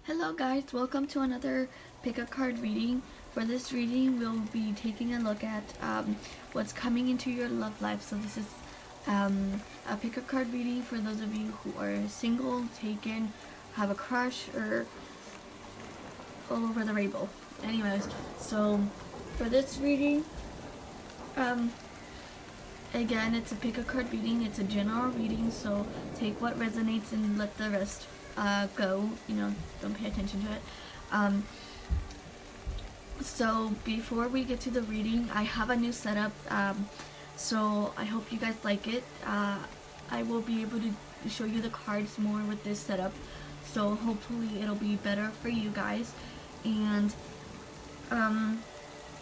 Hello guys, welcome to another pick a card reading. For this reading, we'll be taking a look at what's coming into your love life. So this is a pick a card reading for those of you who are single, taken, have a crush, or all over the rainbow. Anyways, so for this reading, again, it's a pick a card reading. It's a general reading, so take what resonates and let the rest go. You know, don't pay attention to it. So before we get to the reading, I have a new setup. So I hope you guys like it. I will be able to show you the cards more with this setup. So hopefully it'll be better for you guys. And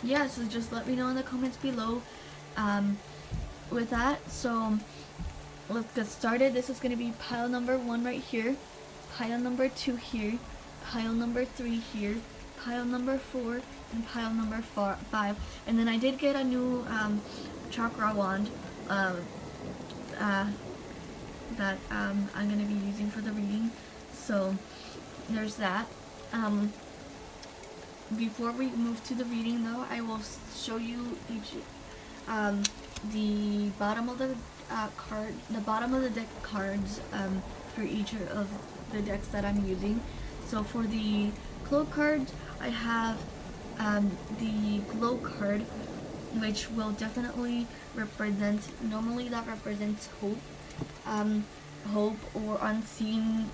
yeah, so just let me know in the comments below. With that, so let's get started. This is going to be pile number 1 right here, pile number 2 here, pile number 3 here, pile number 4, and pile number 5. And then I did get a new chakra wand that I'm going to be using for the reading. So there's that. Before we move to the reading though, I will show you each the bottom of the bottom of the deck cards for each of the decks that I'm using. So for the Clow card, I have the Glow card, which will definitely represent, normally that represents hope, hope or unseen,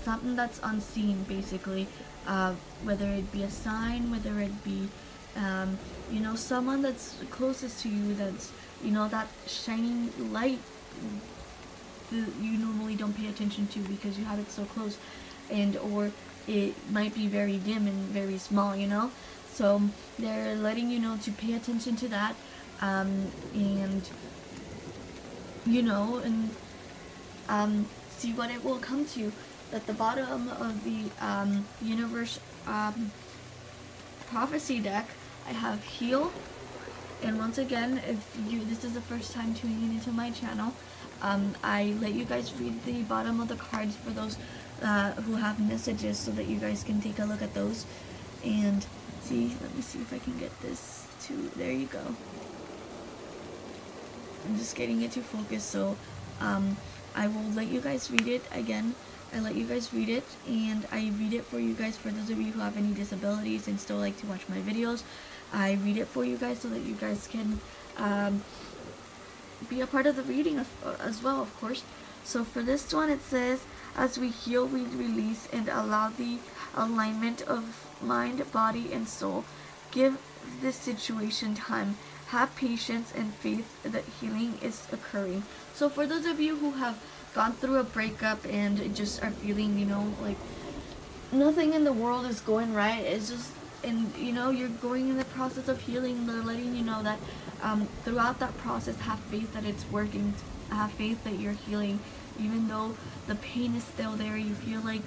something that's unseen basically, whether it be a sign, whether it be you know, someone that's closest to you, that's, you know, that shining light that you normally don't pay attention to because you have it so close, and or it might be very dim and very small, you know. So they're letting you know to pay attention to that, and you know, and see what it will come to. At the bottom of the universe prophecy deck, I have heal. And once again, if this is the first time tuning into my channel, I let you guys read the bottom of the cards for those who have messages, so that you guys can take a look at those and see. Let me see if I can get this to, there you go. I'm just getting it to focus, so I will let you guys read it again. I let you guys read it, and I read it for you guys for those of you who have any disabilities and still like to watch my videos. I read it for you guys so that you guys can be a part of the reading as well, of course. So for this one, it says, as we heal, we release and allow the alignment of mind, body, and soul. Give this situation time. Have patience and faith that healing is occurring. So for those of you who have gone through a breakup and just are feeling, you know, like nothing in the world is going right, it's just, and you know, you're going in the process of healing, they're letting you know that throughout that process, have faith that it's working, have faith that you're healing, even though the pain is still there, you feel like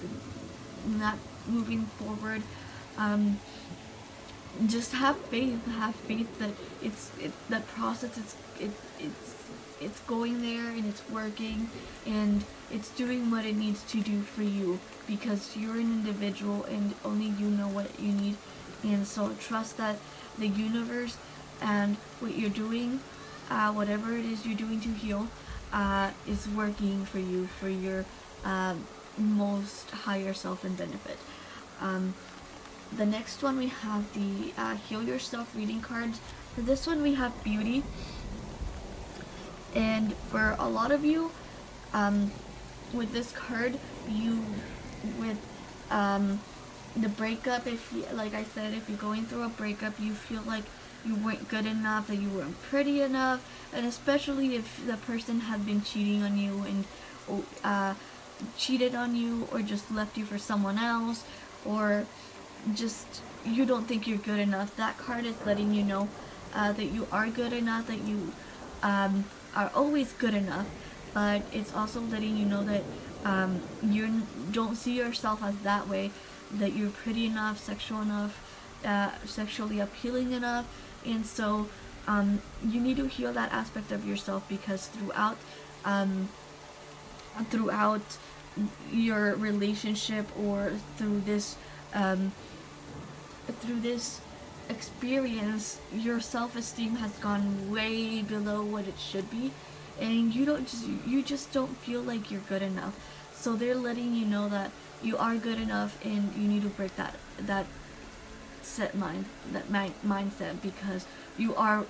not moving forward. Just have faith that that process it's going there, and it's working, and it's doing what it needs to do for you, because you're an individual and only you know what you need. And so trust that the universe and what you're doing, whatever it is you're doing to heal, is working for you, for your most higher self and benefit. The next one, we have the Heal Yourself reading cards. For this one, we have Beauty. And for a lot of you, with this card, with the breakup, if you, like I said, if you're going through a breakup, you feel like you weren't good enough, that you weren't pretty enough, and especially if the person had been cheating on you and cheated on you, or just left you for someone else, or just you don't think you're good enough. That card is letting you know that you are good enough, that you are always good enough, but it's also letting you know that you don't see yourself as that way, that you're pretty enough, sexual enough, sexually appealing enough. And so you need to heal that aspect of yourself, because throughout your relationship or through this experience, your self-esteem has gone way below what it should be, and you just don't feel like you're good enough. So they're letting you know that you are good enough, and you need to break that mindset, because you are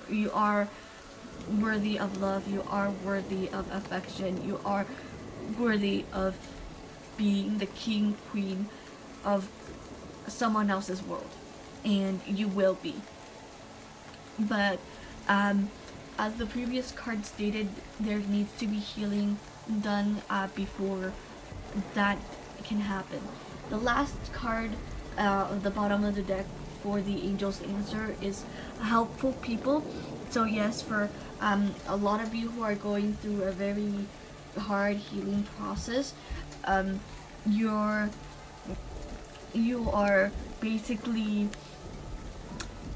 worthy of love, you are worthy of affection, you are worthy of being the king, queen of someone else's world, and you will be. But as the previous card stated, there needs to be healing done before that can happen. The last card at the bottom of the deck for the angel's answer is helpful people. So yes, for a lot of you who are going through a very hard healing process, you are basically,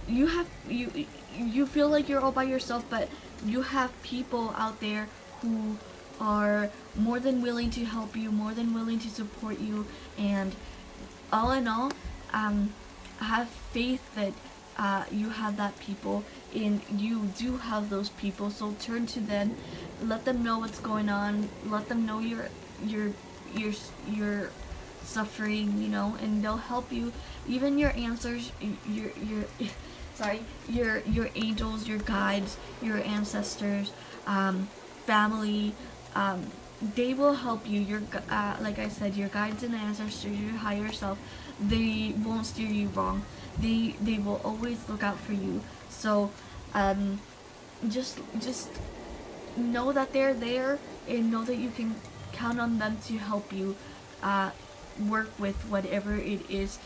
you feel like you're all by yourself, but you have people out there who are more than willing to help you, more than willing to support you, and all in all, have faith that you have that people, and you do have those people. So turn to them, let them know what's going on, let them know your suffering, you know, and they'll help you. Even your answers, your angels, your guides, your ancestors, family, they will help you. Your like I said, your guides and ancestors, your higher self, they won't steer you wrong. They will always look out for you. So just know that they're there, and know that you can count on them to help you work with whatever it is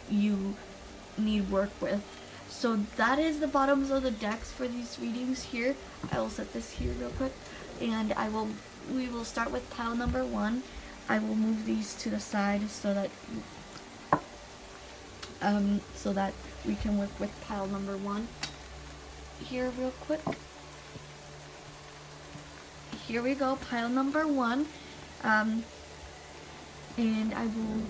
you need work with. So that is the bottoms of the decks for these readings here. I will set this here real quick, and we will start with pile number 1. I will move these to the side so that we can work with pile number 1 here real quick. Here we go, pile number 1. And I will,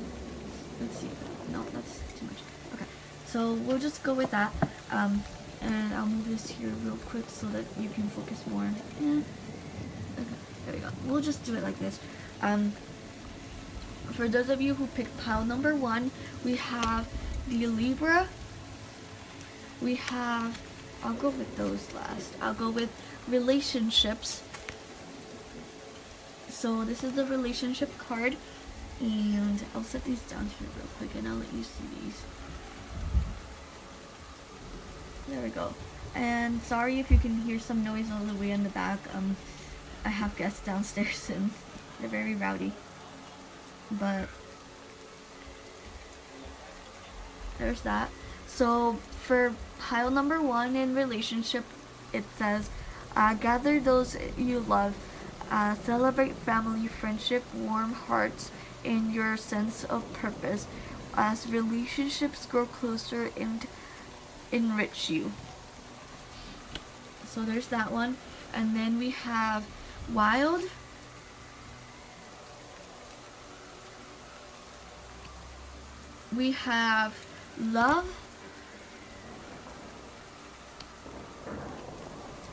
let's see, no, that's too much. Okay, so we'll just go with that, and I'll move this here real quick so that you can focus more. Okay, there we go. We'll just do it like this. For those of you who picked pile number 1, we have the Libra. We have, I'll go with those last. I'll go with relationships. So this is the relationship card. And I'll set these down here real quick, and I'll let you see these. There we go. And sorry if you can hear some noise all the way in the back. I have guests downstairs, and they're very rowdy. But there's that. So for pile number 1 in relationship, it says, gather those you love, celebrate family, friendship, warm hearts, and your sense of purpose as relationships grow closer and enrich you. So there's that one. And then we have wild, we have love,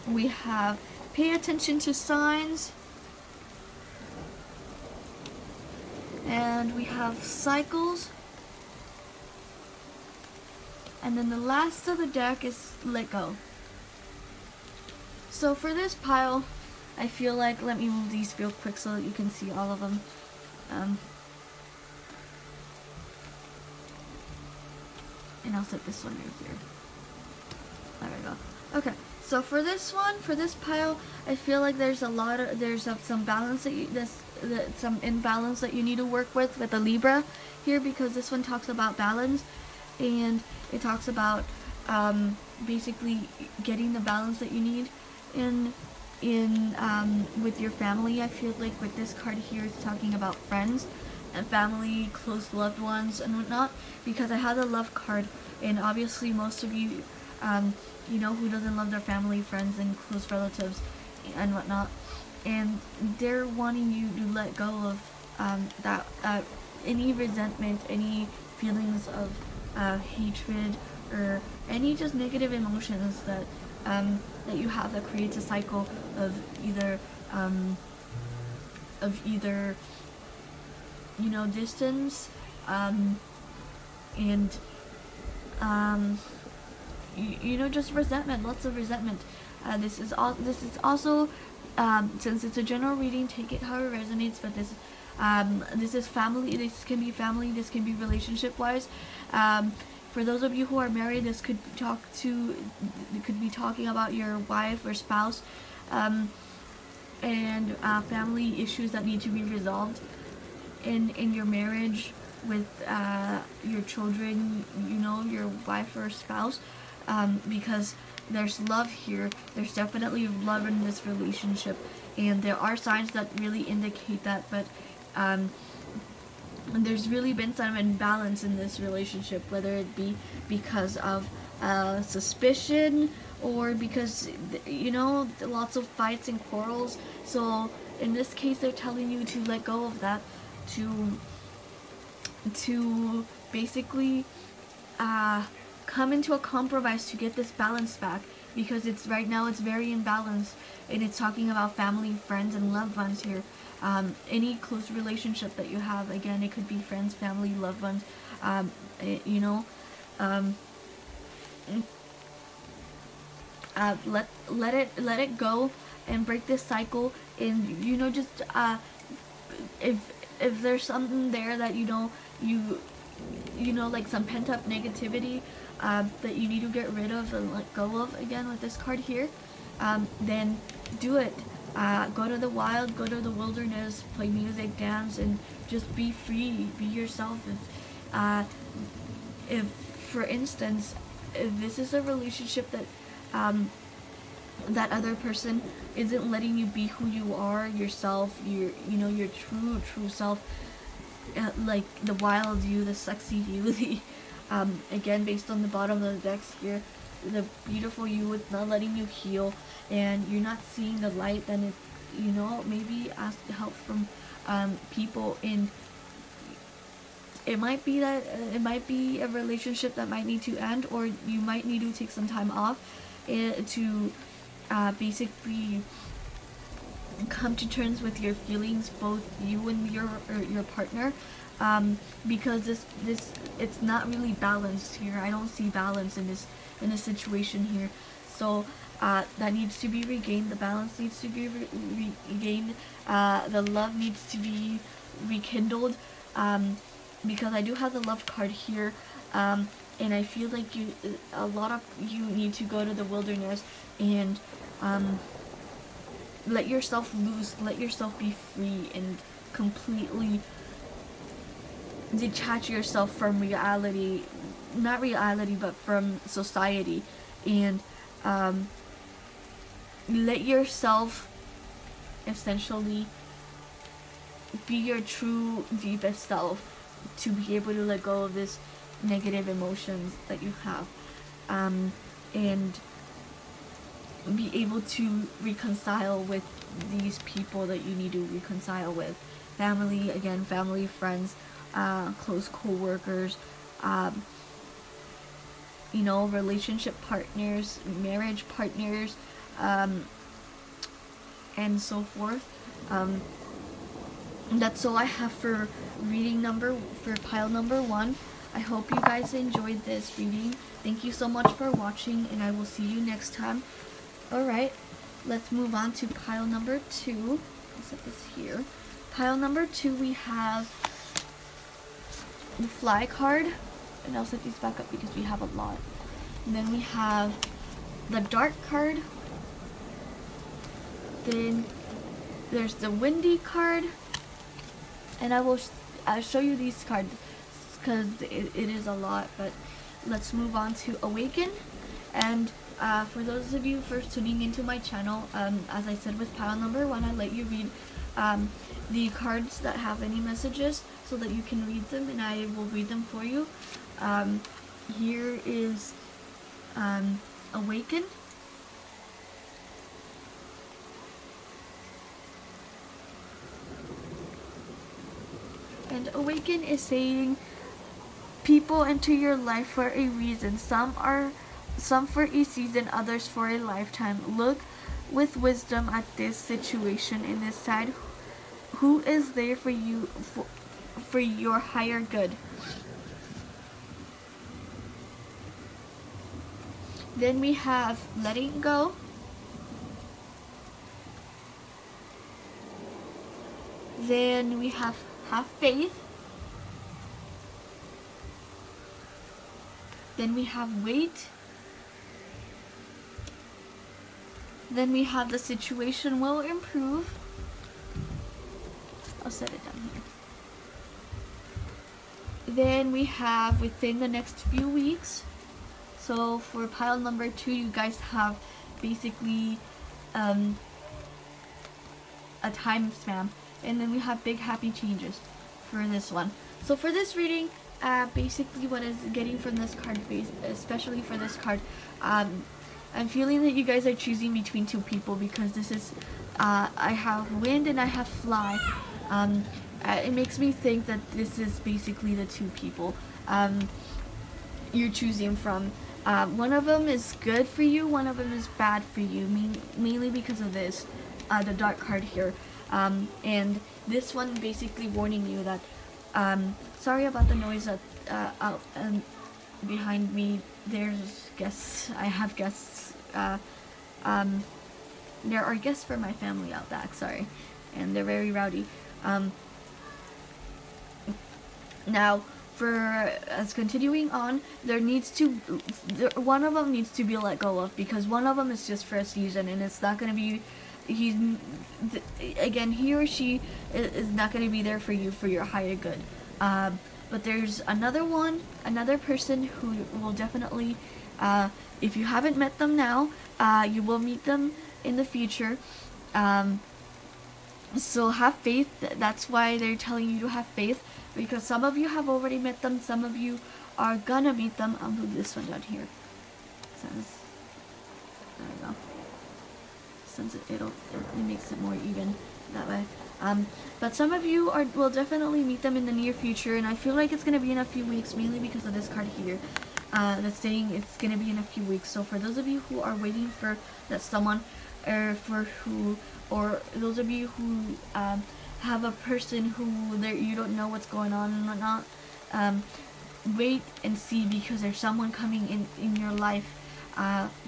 we have pay attention to signs, and we have cycles, and then the last of the deck is let go. So for this pile, I feel like, let me move these real quick so that you can see all of them. And I'll set this one right here. There we go. Okay, so for this one, for this pile, I feel like there's some balance some imbalance that you need to work with the Libra here, because this one talks about balance, and it talks about basically getting the balance that you need in with your family. I feel like with this card here, it's talking about friends and family, close loved ones and whatnot, because I have the love card, and obviously most of you you know, who doesn't love their family, friends, and close relatives and whatnot, and they're wanting you to let go that any resentment, any feelings of hatred, or any just negative emotions that that you have that creates a cycle of either you know, distance, and you know, just resentment, lots of resentment. This is also since it's a general reading, take it how it resonates, but this is family, this can be family, this can be relationship wise. For those of you who are married, this could be talking about your wife or spouse, and family issues that need to be resolved in your marriage with your children, you know, your wife or spouse, because there's love here. There's definitely love in this relationship, and there are signs that really indicate that, but there's really been some imbalance in this relationship, whether it be because of suspicion or because, you know, lots of fights and quarrels. So in this case, they're telling you to let go of that, to basically come into a compromise to get this balance back, because it's right now it's very imbalanced, and it's talking about family, friends, and loved ones here. Any close relationship that you have, again, it could be friends, family, loved ones, you know, let it go and break this cycle. And you know, just if there's something there that you know like some pent-up negativity that you need to get rid of and let go of, again with this card here, then do it. Go to the wild, go to the wilderness, play music, dance, and just be free, be yourself. If for instance, if this is a relationship that that other person isn't letting you be who you are, yourself, your true self, like the wild you, the sexy you, the again, based on the bottom of the decks here, the beautiful you, it's not letting you heal, and you're not seeing the light, then it, you know, maybe ask help from people. In it might be that it might be a relationship that might need to end, or you might need to take some time off to basically come to terms with your feelings, both you and your partner, because this it's not really balanced here. I don't see balance in this situation here. So that needs to be regained. The balance needs to be regained. The love needs to be rekindled, because I do have the love card here, and I feel like a lot of you need to go to the wilderness and let yourself loose, let yourself be free, and completely detach yourself from reality, not reality, but from society, and let yourself essentially be your true deepest self, to be able to let go of this negative emotions that you have, and be able to reconcile with these people that you need to reconcile with. Family, again, family, friends, close co-workers, you know, relationship partners, marriage partners, and so forth. That's all I have for pile number 1. I hope you guys enjoyed this reading. Thank you so much for watching, and I will see you next time. Alright, let's move on to pile number 2. I'll set this here. Pile number 2, we have the fly card, and I'll set these back up because we have a lot. And then we have the dark card. Then there's the windy card, and I'll show you these cards because it is a lot. But let's move on to awaken. And for those of you first tuning into my channel, as I said with pile number 1, I let you read the cards that have any messages so that you can read them, and I will read them for you. Here is awaken. And awaken is saying people enter your life for a reason. Some for a season, others for a lifetime. Look with wisdom at this situation and decide who is there for you for your higher good. Then we have letting go. Then we have faith. Then we have wait. Then we have the situation will improve. I'll set it down here. Then we have within the next few weeks. So for pile number 2, you guys have basically a time span. And then we have big happy changes for this one. So for this reading, basically what is getting from this card, especially for this card, I'm feeling that you guys are choosing between two people, because this is, I have wind and I have fly. It makes me think that this is basically the two people you're choosing from. One of them is good for you, one of them is bad for you, mainly because of this, the dark card here. And this one basically warning you that, sorry about the noise that, out behind me. There's guests. I have guests. There are guests for my family out back, sorry. And they're very rowdy. Now, for us continuing on, one of them needs to be let go of, because one of them is just for a season, and it's not going to be, again, he or she is not going to be there for you for your higher good. But there's another person who will definitely, if you haven't met them now, you will meet them in the future. So have faith. That's why they're telling you to have faith, because some of you have already met them, some of you are gonna meet them. I'll move this one down here. Since, there we go. Since it makes it more even that way. But some of you will definitely meet them in the near future, and I feel like it's gonna be in a few weeks, mainly because of this card here. That's saying it's gonna be in a few weeks. So for those of you who are waiting for that someone, or those of you who have a person who you don't know what's going on and whatnot, wait and see, because there's someone coming in your life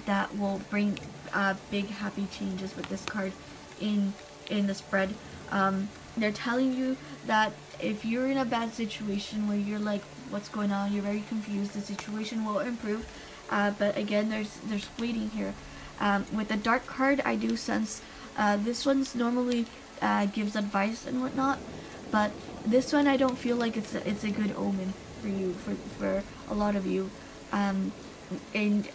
that will bring big happy changes with this card in the spread. They're telling you that if you're in a bad situation where you're like, what's going on, you're very confused, the situation will improve. But again, there's waiting here. With the dark card, I do sense this one's normally gives advice and whatnot, but this one I don't feel like it's a good omen for you, for a lot of you, and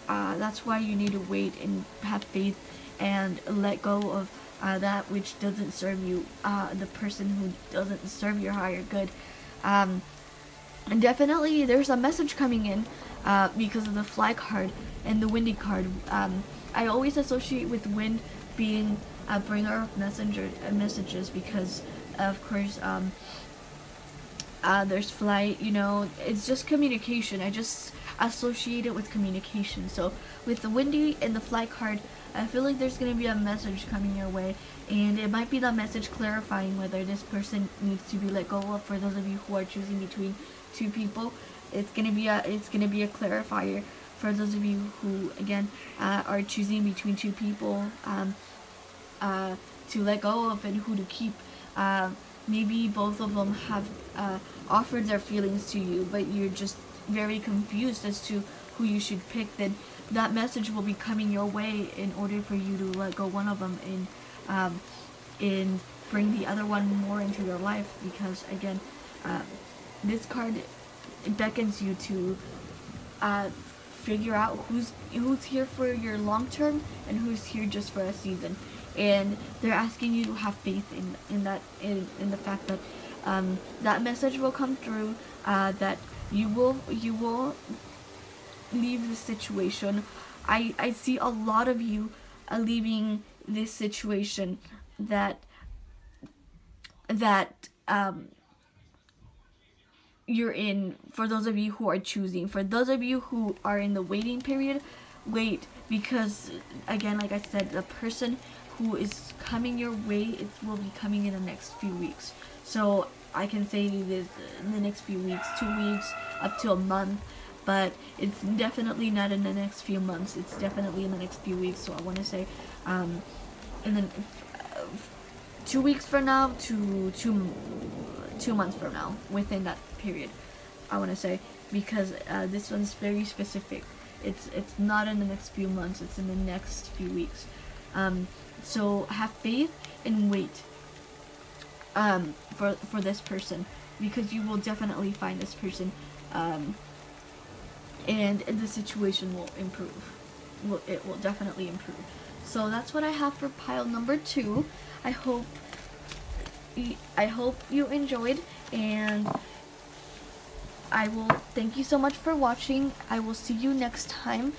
that's why you need to wait and have faith and let go of that which doesn't serve you, the person who doesn't serve your higher good. And definitely there's a message coming in because of the fly card and the windy card. I always associate with wind being a bringer of messages, because of course there's flight, you know, it's just communication. I just associate it with communication. So with the windy and the fly card, I feel like there's going to be a message coming your way, and it might be the message clarifying whether this person needs to be let go of. For those of you who are choosing between two people, it's going to be a clarifier. For those of you who again are choosing between two people to let go of and who to keep, maybe both of them have offered their feelings to you, but you're just very confused as to who you should pick. Then that message will be coming your way in order for you to let go one of them and bring the other one more into your life, because again, this card beckons you to figure out who's here for your long term and who's here just for a season. And they're asking you to have faith in the fact that that message will come through, that you will leave the situation. I see a lot of you leaving this situation that you're in. For those of you who are choosing, for those of you who are in the waiting period, wait, because again, like I said, the person who is coming your way, it will be coming in the next few weeks. So I can say this in the next few weeks, 2 weeks, up to a month, but it's definitely not in the next few months. It's definitely in the next few weeks. So I want to say, in the 2 weeks from now to 2 months from now, within that period, I want to say, because this one's very specific. It's not in the next few months. It's in the next few weeks. So have faith and wait for this person, because you will definitely find this person, and the situation will improve. It will definitely improve. So that's what I have for pile number 2. I hope you enjoyed, and I will thank you so much for watching. I will see you next time.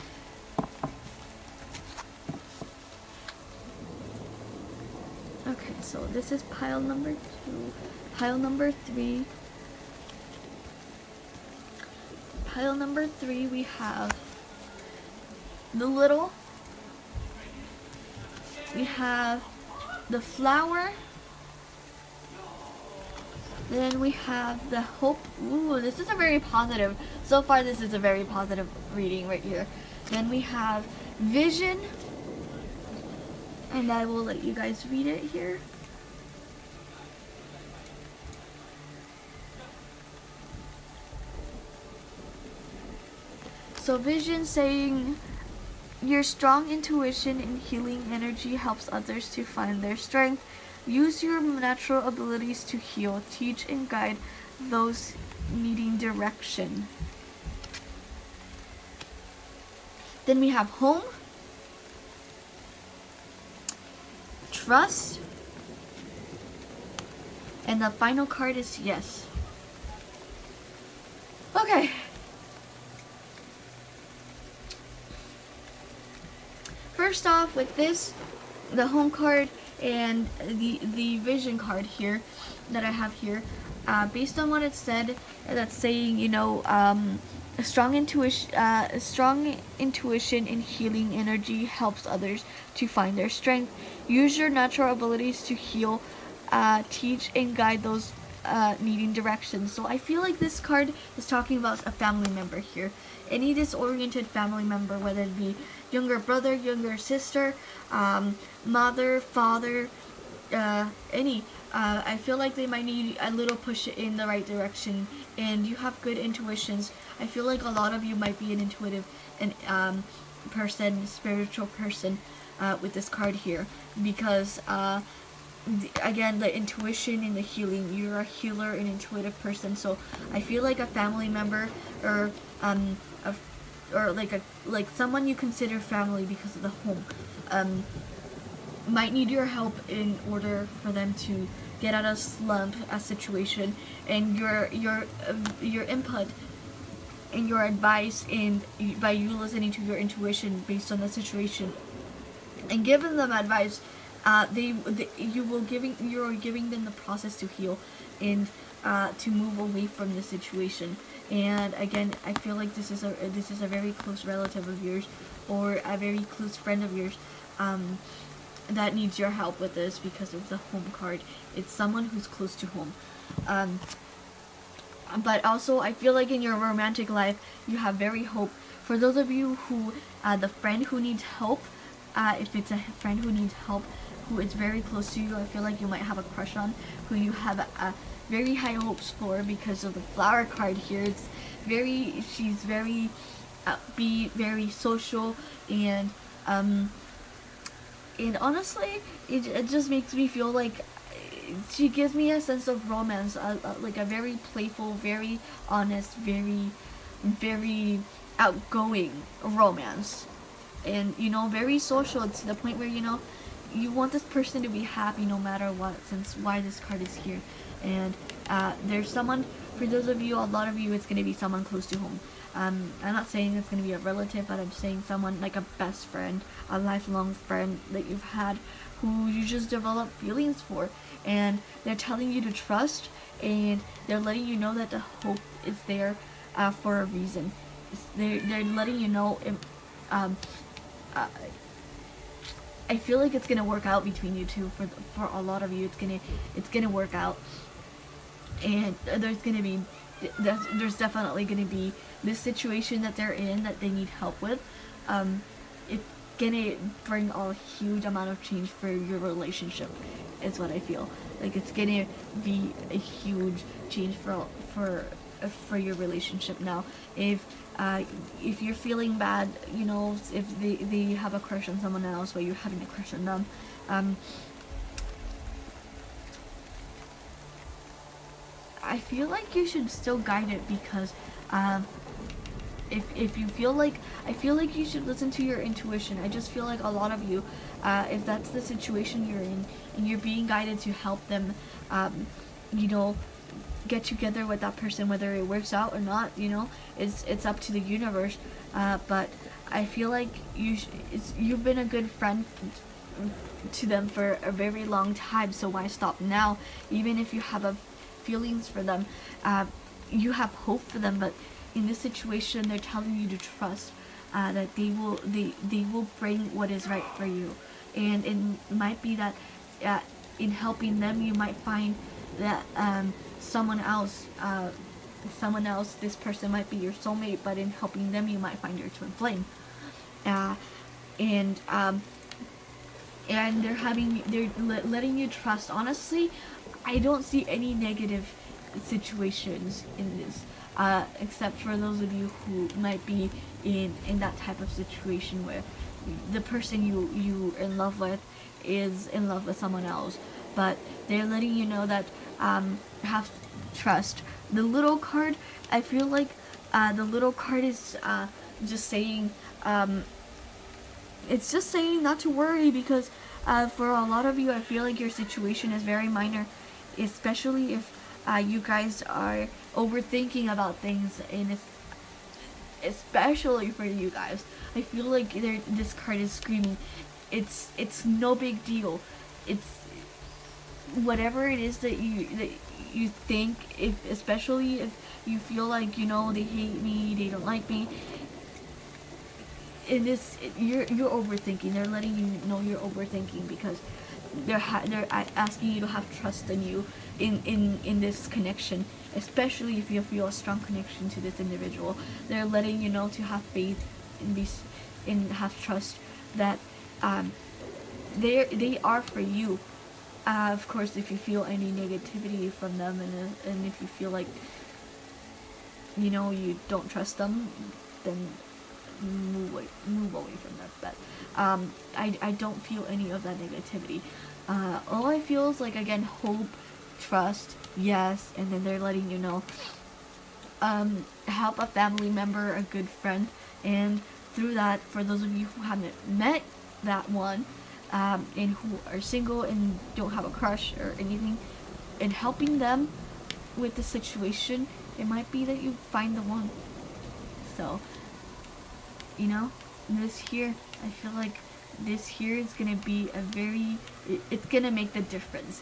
Okay, so this is pile number 2. Pile number 3. Pile number 3, we have the little. We have the flower. Then we have the hope. Ooh, this is a very positive. So far, this is a very positive reading right here. Then we have vision. And I will let you guys read it here. So vision saying, your strong intuition and healing energy helps others to find their strength. Use your natural abilities to heal, teach, and guide those needing direction. Then we have home, trust, and the final card is yes. Okay. First off, with this, the home card and the vision card here that I have here, based on what it said, that's saying, you know, a strong intuition and healing energy helps others to find their strength. Use your natural abilities to heal, teach, and guide those needing direction. So I feel like this card is talking about a family member here. Any disoriented family member, whether it be younger brother, younger sister, mother, father, any. I feel like they might need a little push in the right direction, and you have good intuitions. I feel like a lot of you might be an intuitive and person, spiritual person, with this card here, because again, the intuition and the healing. You're a healer and intuitive person, so I feel like a family member or like someone you consider family because of the home might need your help in order for them to get out of slump, a situation, and your input and your advice, and by you listening to your intuition based on the situation and giving them advice, you're giving them the process to heal and to move away from the situation. And again, I feel like this is a very close relative of yours, or a very close friend of yours, that needs your help with this because of the home card. It's someone who's close to home. But also, I feel like in your romantic life, you have very hope. For those of you who, the friend who needs help, if it's a friend who needs help, who is very close to you, I feel like you might have a crush on, who you have very high hopes for because of the flower card here. It's she's very upbeat, very social, and honestly, it just makes me feel like she gives me a sense of romance, like a very playful, very honest, very outgoing romance, and you know, very social to the point where, you know, you want this person to be happy no matter what, since why this card is here. And there's someone, for those of you, a lot of you, it's going to be someone close to home. I'm not saying it's going to be a relative, but I'm saying someone like a best friend, a lifelong friend that you've had, who you just develop feelings for, and they're telling you to trust, and they're letting you know that the hope it's there for a reason. They're letting you know. Um, uh, I feel like it's gonna work out between you two. For a lot of you, it's gonna work out, and there's definitely gonna be this situation that they're in that they need help with. It's gonna bring a huge amount of change for your relationship. Is what I feel. Like it's gonna be a huge change for your relationship now. If you're feeling bad, you know, if they have a crush on someone else while you're having a crush on them, I feel like you should still guide it, because if you feel like, I feel like you should listen to your intuition. I just feel like a lot of you, if that's the situation you're in and you're being guided to help them, you know, get together with that person, whether it works out or not, you know, it's up to the universe. But I feel like you've been a good friend to them for a very long time, so why stop now? Even if you have feelings for them, you have hope for them, but in this situation they're telling you to trust that they will bring what is right for you. And it might be that in helping them you might find that someone else, this person might be your soulmate, but in helping them you might find your twin flame. And they're letting you trust. Honestly, I don't see any negative situations in this, except for those of you who might be in that type of situation where the person you are in love with is in love with someone else. But they're letting you know that have trust. The little card, I feel like the little card is just saying, it's just saying not to worry, because for a lot of you, I feel like your situation is very minor, especially if you guys are overthinking about things, and especially for you guys, I feel like this card is screaming, it's no big deal. It's whatever it is that you think, especially if you feel like, you know, they hate me, they don't like me. In this, you're overthinking. They're letting you know you're overthinking, because they're asking you to have trust in you in this connection, especially if you feel a strong connection to this individual. They're letting you know to have faith and have trust that they are for you. Of course, if you feel any negativity from them, and if you feel like, you know, you don't trust them, then move away from them. But I don't feel any of that negativity. All I feel is, like, again, hope, trust, yes, and then they're letting you know, help a family member, a good friend, and through that, for those of you who haven't met that one, and who are single and don't have a crush or anything, and helping them with the situation, it might be that you find the one. So, you know, this here, I feel like this here is gonna be it's gonna make the difference.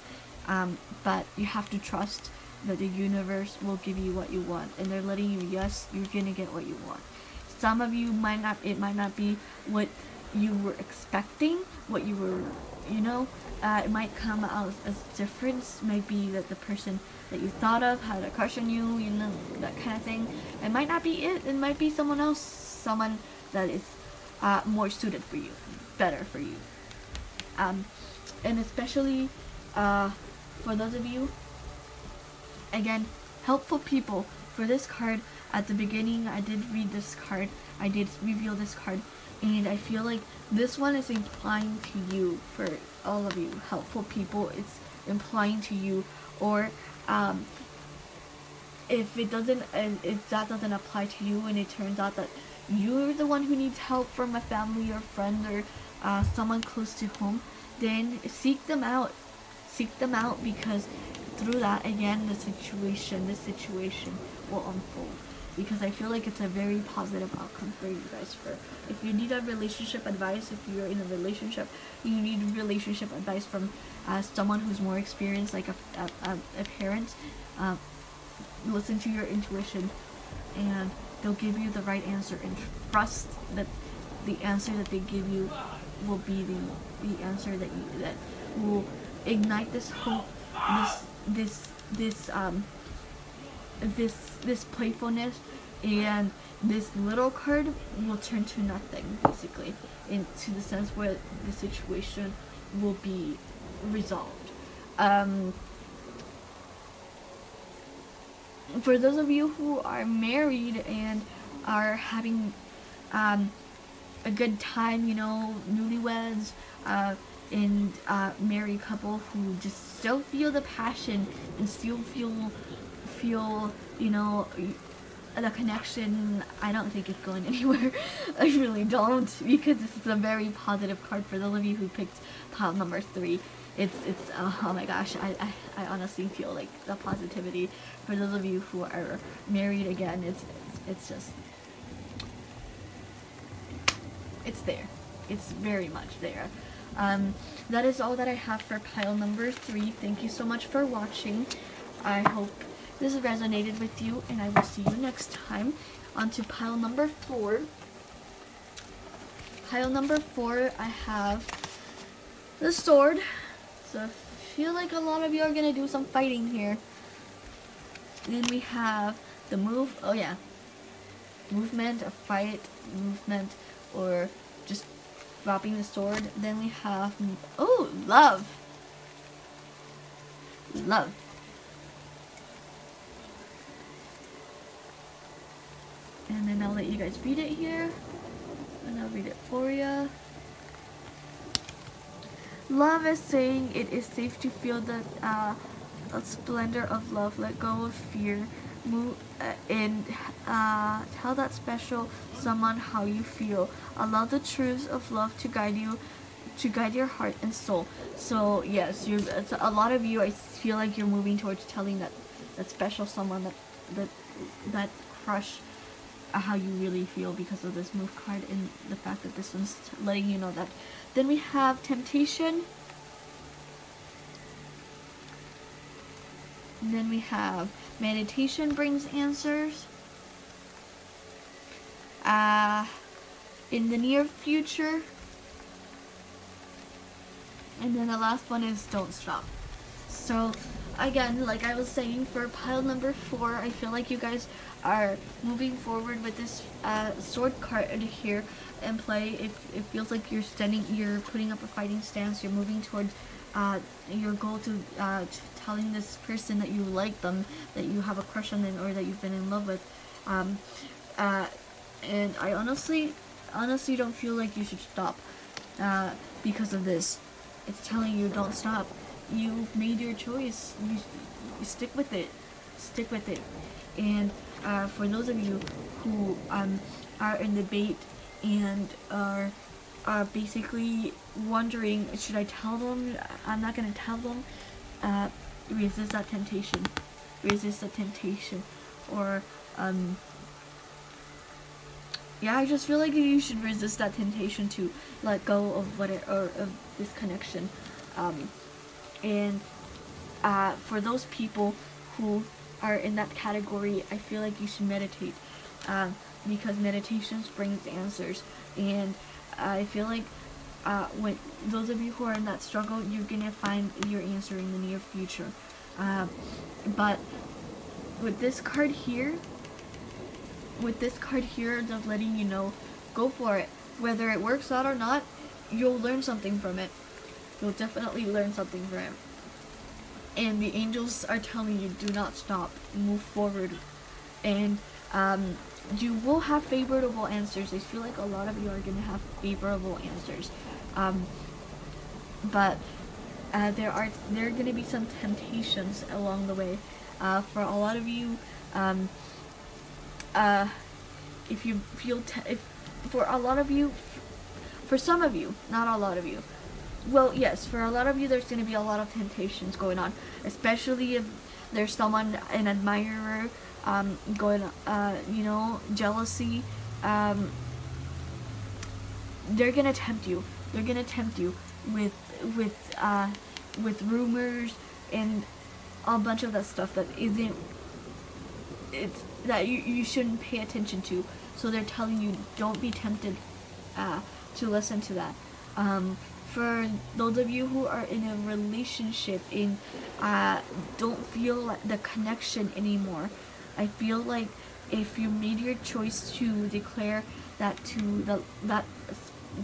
But you have to trust that the universe will give you what you want, and they're letting you, yes, you're gonna get what you want. Some of you it might not be what you were expecting, what you were, you know, it might come out as different. Might be that the person that you thought of had a crush on you, you know, that kind of thing. It might not be it might be someone else, someone that is more suited for you, better for you. And especially for those of you, again, helpful people. For this card, at the beginning I did read this card, I did reveal this card, and I feel like this one is implying to you, for all of you helpful people, it's implying to you, or if that doesn't apply to you, and it turns out that you're the one who needs help from a family or friend or someone close to home, then seek them out, because through that, again, this situation will unfold, because I feel like it's a very positive outcome for you guys. For if you need a relationship advice, if you're in a relationship, you need relationship advice from someone who's more experienced, like a parent, listen to your intuition, and they'll give you the right answer, and trust that the answer that they give you will be the answer that will ignite this hope, this playfulness, and this little card will turn to nothing, basically, into the sense where the situation will be resolved. For those of you who are married and are having a good time, newlyweds, and married couple who just still feel the passion and still feel the connection, I don't think it's going anywhere. I really don't, because this is a very positive card for those of you who picked pile number 3. It's oh my gosh, I honestly feel like the positivity for those of you who are married again, it's just, it's there. It's very much there. That is all that I have for pile number 3. Thank you so much for watching. I hope this resonated with you, and I will see you next time. On to pile number 4. Pile number 4, I have the sword. So I feel like a lot of you are gonna do some fighting here. Then we have the movement, a fight, movement, or just dropping the sword. Then we have, love. And then I'll let you guys read it here, and I'll read it for you. Love is saying it is safe to feel the splendor of love. Let go of fear. Move and tell that special someone how you feel. Allow the truths of love to guide you, to guide your heart and soul. So yes, a lot of you, I feel like you're moving towards telling that special someone, that crush, how you really feel because of this move card and the fact that this one's letting you know that. Then we have temptation. And then we have meditation brings answers. In the near future. And then the last one is don't stop. So again, like I was saying, for pile number 4, I feel like you guys are moving forward with this sword card here in play. It feels like you're putting up a fighting stance. You're moving towards your goal to telling this person that you like them, that you have a crush on them, or that you've been in love with. And I honestly don't feel like you should stop because of this. It's telling you don't stop. You've made your choice. You stick with it. Stick with it. And for those of you who are in debate and are basically wondering, should I tell them? I'm not gonna tell them. Resist that temptation. Resist the temptation. Or yeah, I just feel like you should resist that temptation to let go of of this connection. And for those people who are in that category, I feel like you should meditate, because meditation brings answers. And I feel like when those of you who are in that struggle, you're gonna find your answer in the near future. But with this card here, just letting you know, go for it. Whether it works out or not, you'll learn something from it. You'll definitely learn something from it. And the angels are telling you, do not stop, move forward. And you will have favorable answers. I feel like a lot of you are going to have favorable answers. But there are going to be some temptations along the way. For a lot of you, if you feel, for a lot of you, for some of you, not a lot of you. Well, yes, for a lot of you, there's going to be a lot of temptations going on, especially if there's someone, an admirer, jealousy. They're going to tempt you. They're going to tempt you with rumors and a bunch of that stuff that isn't it's that you shouldn't pay attention to. So they're telling you don't be tempted to listen to that. For those of you who are in a relationship and don't feel like the connection anymore, I feel like if you made your choice to declare that to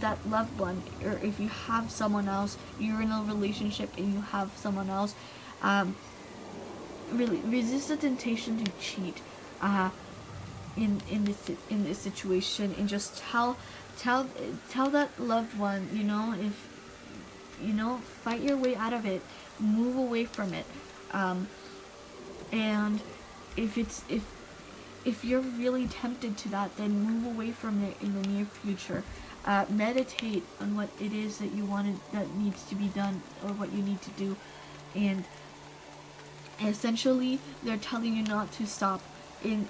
that loved one, or if you have someone else, you're in a relationship and you have someone else, really resist the temptation to cheat in this situation, and just tell that loved one, if fight your way out of it, move away from it, and if you're really tempted to that, then move away from it in the near future. Meditate on what it is that you wanted, that needs to be done, or what you need to do, and essentially they're telling you not to stop in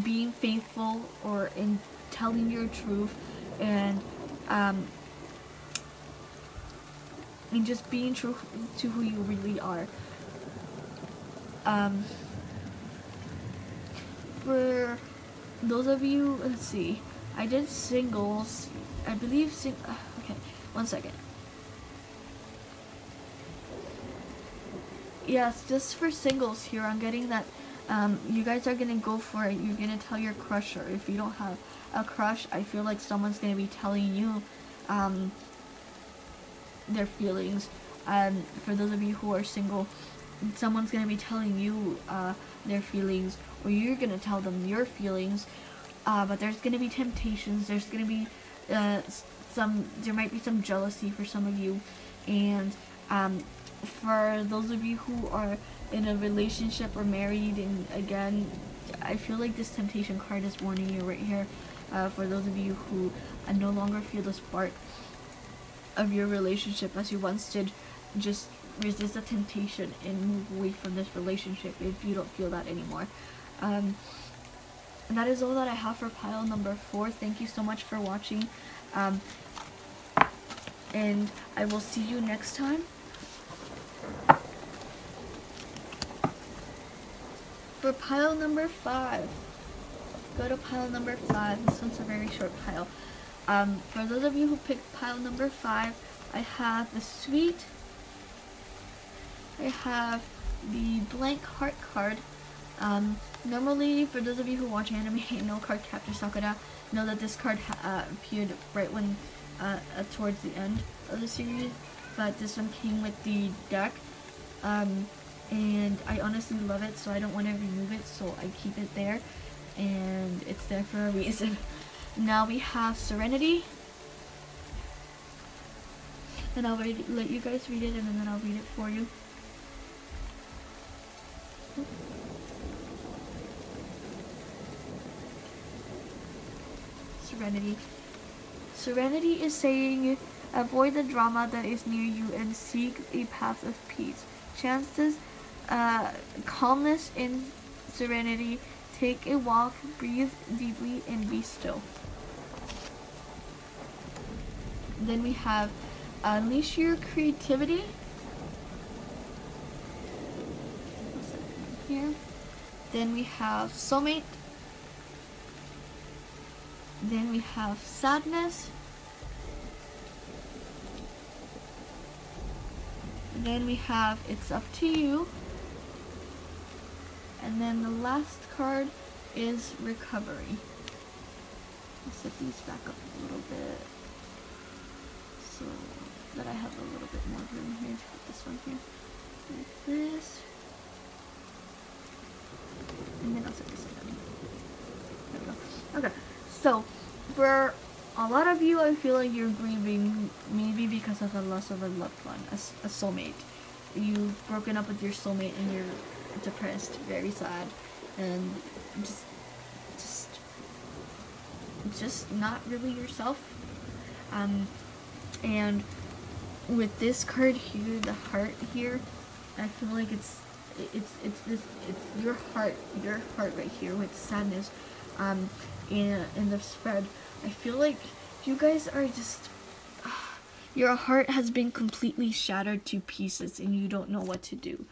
being faithful, or in telling your truth, and just being true to who you really are. For those of you, let's see, I did singles, I believe okay, one second. Yes, just for singles here, I'm getting that you guys are gonna go for it. You're gonna tell your crush, or if you don't have a crush, I feel like someone's gonna be telling you their feelings. For those of you who are single, someone's gonna be telling you their feelings, or you're gonna tell them your feelings. But there's gonna be temptations. There's gonna be there might be some jealousy for some of you, and for those of you who are in a relationship or married, and again, I feel like this temptation card is warning you right here. For those of you who no longer feel the spark of your relationship as you once did, just resist the temptation and move away from this relationship if you don't feel that anymore. And that is all that I have for pile number 4. Thank you so much for watching, and I will see you next time. For pile number 5, go to pile number 5. This one's a very short pile. For those of you who picked pile number 5, I have the sweet, I have the blank heart card. Normally, for those of you who watch anime and know card captor Sakura, know that this card appeared right when towards the end of the series, but this one came with the deck, and I honestly love it, so I don't want to remove it, so I keep it there, and it's there for a reason. Now we have Serenity, and I'll let you guys read it, and then I'll read it for you. Serenity. Serenity is saying, avoid the drama that is near you and seek a path of peace. Chances, calmness in serenity. Take a walk, breathe deeply, and be still. Then we have unleash your creativity. Here. Then we have soulmate. Then we have sadness. Then we have it's up to you. And then the last card is recovery. I'll set these back up a little bit so that I have a little bit more room here to put this one here. Like this. And then I'll set this one down. There we go. Okay. So, for a lot of you, I feel like you're grieving maybe because of the loss of a loved one, a soulmate. You've broken up with your soulmate and you're depressed, very sad, and just not really yourself. And with this card here, the heart here, I feel like it's your heart right here with sadness. In the spread, I feel like you guys are just your heart has been completely shattered to pieces and you don't know what to do,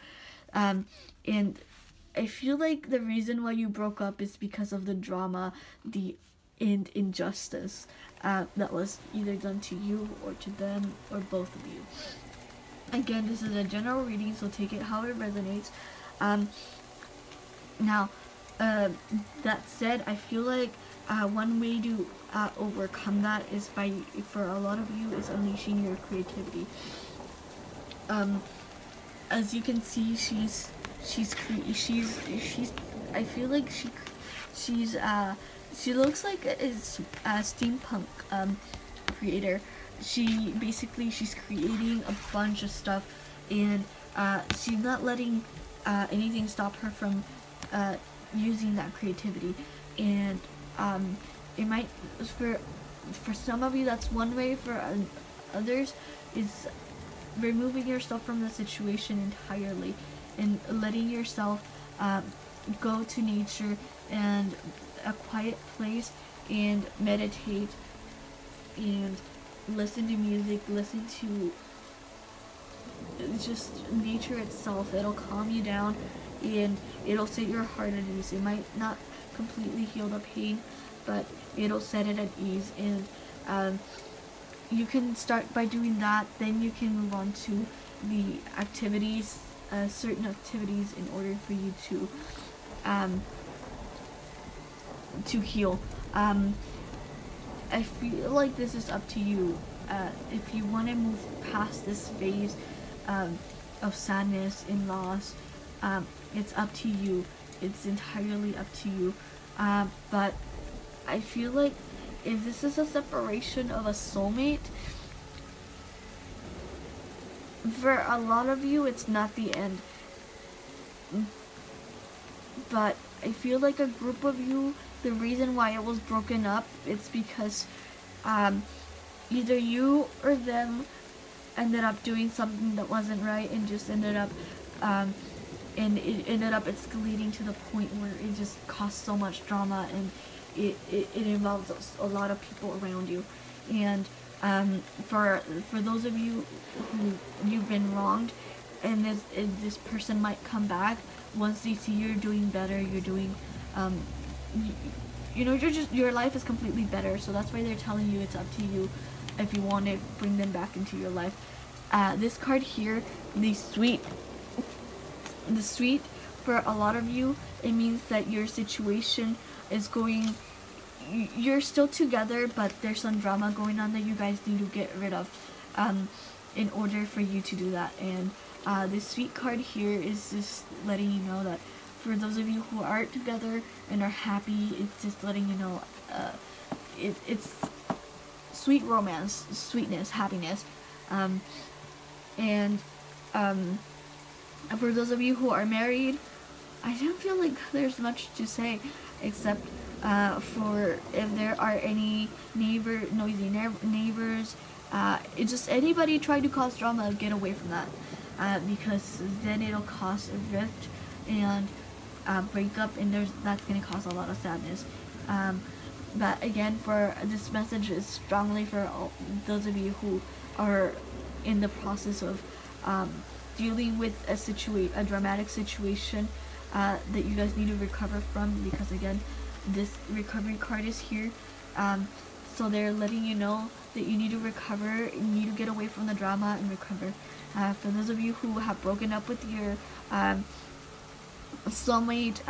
and I feel like the reason why you broke up is because of the drama, and injustice that was either done to you or to them or both of you. Again, this is a general reading, so take it how it resonates. Now, that said, I feel like one way to overcome that is by, for a lot of you, is unleashing your creativity. As you can see, she's I feel like she looks like a steampunk creator. She's creating a bunch of stuff, and she's not letting anything stop her from using that creativity. And it might, for some of you that's one way, for others is removing yourself from the situation entirely and letting yourself go to nature and a quiet place and meditate and listen to music, listen to just nature itself. It'll calm you down and it'll set your heart at ease. It might not completely heal the pain, but it'll set it at ease. And you can start by doing that, then you can move on to the activities, certain activities, in order for you to heal. I feel like this is up to you. If you want to move past this phase of sadness and loss, it's up to you. It's entirely up to you. But I feel like if this is a separation of a soulmate, for a lot of you it's not the end. But I feel like a group of you, the reason why it was broken up, it's because either you or them ended up doing something that wasn't right, and just ended up and it ended up escalating to the point where it just caused so much drama, and it involves a lot of people around you. And for those of you who you've been wronged, and this person might come back once they see you're doing better, you're doing your life is completely better. So that's why they're telling you it's up to you if you want to bring them back into your life. This card here, the sweet, for a lot of you, it means that your situation is going, you're still together, but there's some drama going on that you guys need to get rid of in order for you to do that. And this sweet card here is just letting you know that for those of you who aren't together and are happy, it's just letting you know it's sweet romance, sweetness, happiness. And for those of you who are married, I don't feel like there's much to say, except for if there are any noisy neighbors, it's just anybody trying to cause drama, get away from that, because then it'll cause a rift and breakup, and that's going to cause a lot of sadness. But again, for this message is strongly for all those of you who are in the process of dealing with a dramatic situation that you guys need to recover from, because again, this recovery card is here. So they're letting you know that you need to recover, you need to get away from the drama and recover. For those of you who have broken up with your soulmate,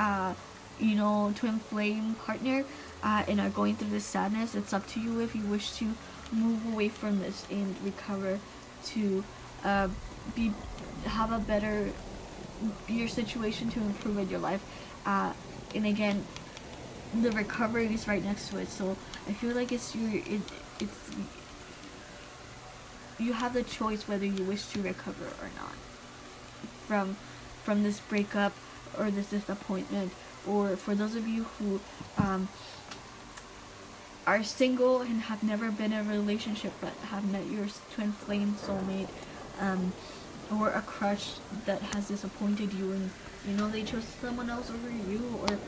twin flame partner, and are going through this sadness, it's up to you if you wish to move away from this and recover to have a better your situation to improve in your life. And again, the recovery is right next to it, so I feel like it's you have the choice whether you wish to recover or not from this breakup or this disappointment. Or for those of you who are single and have never been in a relationship but have met your twin flame soulmate, or a crush that has disappointed you and they chose someone else over you, or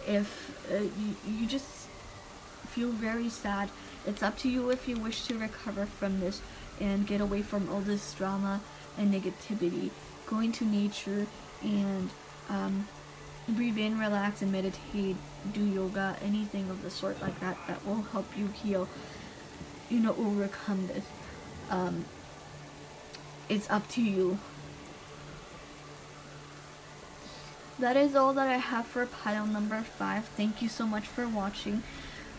if you just feel very sad, it's up to you if you wish to recover from this and get away from all this drama and negativity go into nature and breathe in, relax, and meditate, do yoga, anything of the sort like that, that will help you heal, overcome this. It's up to you. That is all that I have for pile number 5. Thank you so much for watching.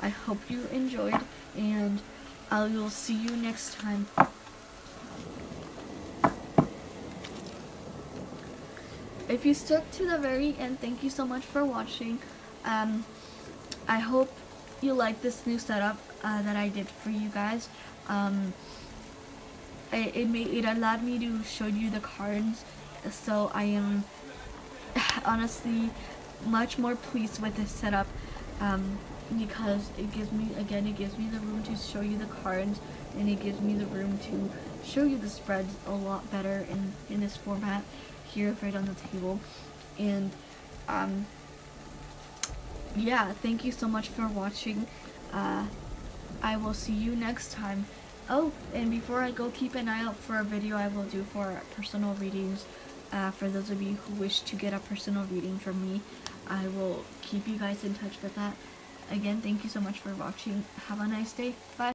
I hope you enjoyed, and I will see you next time. If you stuck to the very end, thank you so much for watching. I hope you like this new setup that I did for you guys. It allowed me to show you the cards, so I am honestly much more pleased with this setup, because it gives me the room to show you the cards, and it gives me the room to show you the spreads a lot better in this format here right on the table. And yeah, thank you so much for watching. I will see you next time. Oh, and before I go, keep an eye out for a video I will do for personal readings. For those of you who wish to get a personal reading from me, I will keep you guys in touch with that. Again, thank you so much for watching. Have a nice day. Bye.